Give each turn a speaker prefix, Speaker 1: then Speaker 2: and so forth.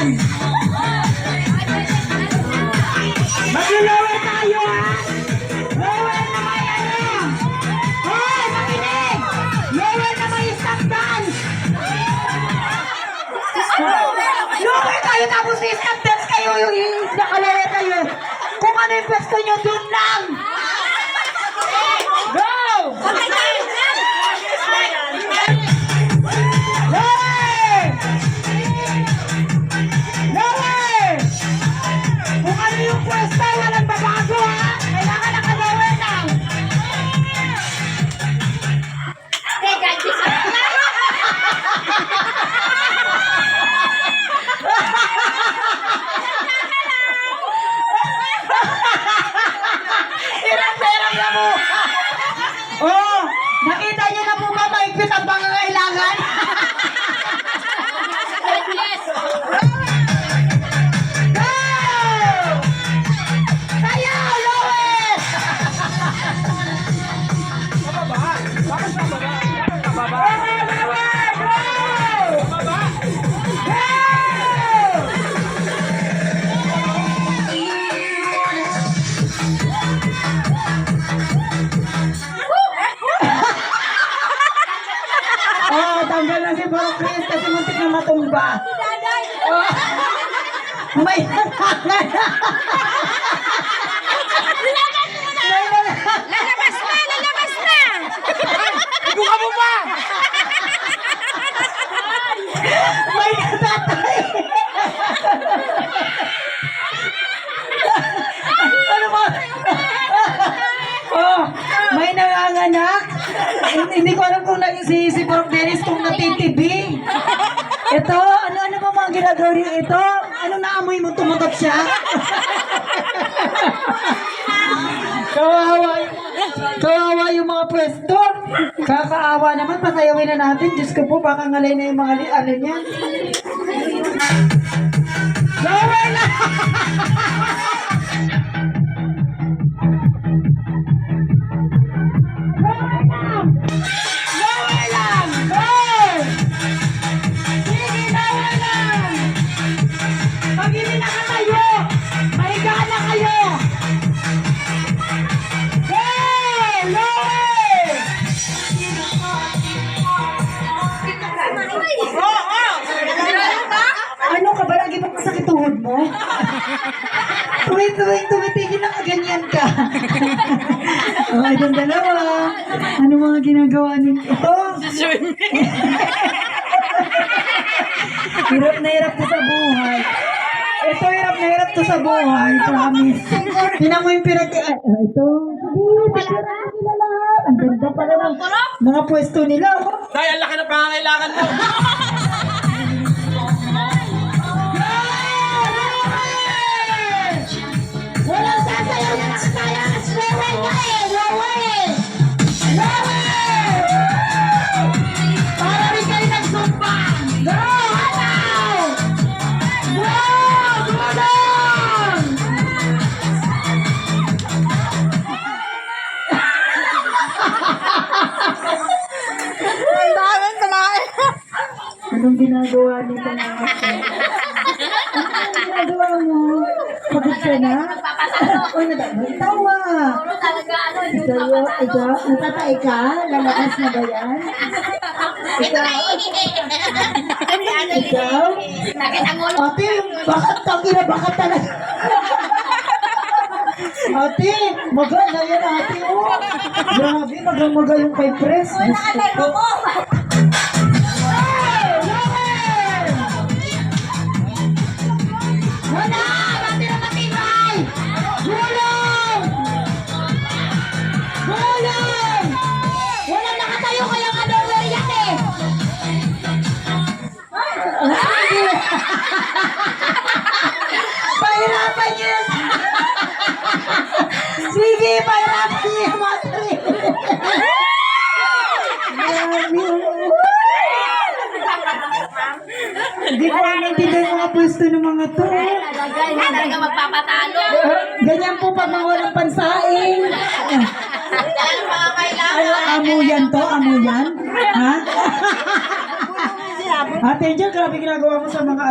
Speaker 1: yan! Mag-lower tayo ha! Lower na may ano! Hoy! Makinig! Lower na may stop dance! Lower kayo tapos stop dance kayo! Yung nakalower kayo! Kung ano yung pwesto nyo, dun lang! Go! Kung ano yung pwesto, walang babago ha! Kailangan naka-lower lang! Hirap na mo! Oh! Nakita niyo na po ba maigpit ang pangangailangan? Tanggal na si Bro Chris kasi muntik na matumba. Oh, may nangangan.
Speaker 2: Lalabas na! Lalabas na!
Speaker 1: Buka mo pa! May natatay. Ano ba? Oh, may nanganganak. Hindi ko alam kung si Prof. Dennis kung natitibi. Ito, ano ba mga ginagawa rin ito? Ano naamoy mo tumutot siya? Kawawa yung mga pwesto. Kakaawa naman, pasayawin na natin. Diyos ko po, baka ngalay na yung mga ano niya. Lower na! Ano ka ba? Lagi bang masakit tuhod mo? Tumitigil lang ganyan ka. Oh, itong dalawa. Ano mga ginagawa ninyo? Ito. Hirap na hirap to sa buhay. Ito, hirap na hirap to sa buhay. Promise. Tinan mo yung ito. Ang ganda pala ng mga pwesto nila.
Speaker 3: Dahil ang laki ng pangangailangan mo.
Speaker 1: Walang sasayaw na nakakaya. Lower ka eh! Lower! Lower! Para rin kayo nagsumpa! Go! Hanaw! Go! Gulong!
Speaker 2: Ang daming kumain.
Speaker 1: Anong ginagawa nito mga ito? Anong ginagawa mo? Pagod ka na? O, nagtawa. Ikaw, natatay ka? Lalakas na ba yan? Ikaw? Ate, bakat talaga. Ate, maga na yan ate, oh. Grabe, maga yung kay Pres. Gusto ko. Wala! Bati na matibay! Gulong! Gulong! Walang nakatayo kaya nga lower yan eh! Pahirapan niyo yan! Sige, pahirapan niyo yung mga sarili! Hindi ko naintindihan yung mga pwesto ng mga to.
Speaker 2: Talaga magpapatalo.
Speaker 1: Ganyan po pag mga walang pansaing.
Speaker 2: Dahil mga kailangan.
Speaker 1: Ano, amo yan to? Amo yan? Ha? Ate Angel, grabe ginagawa mo sa mga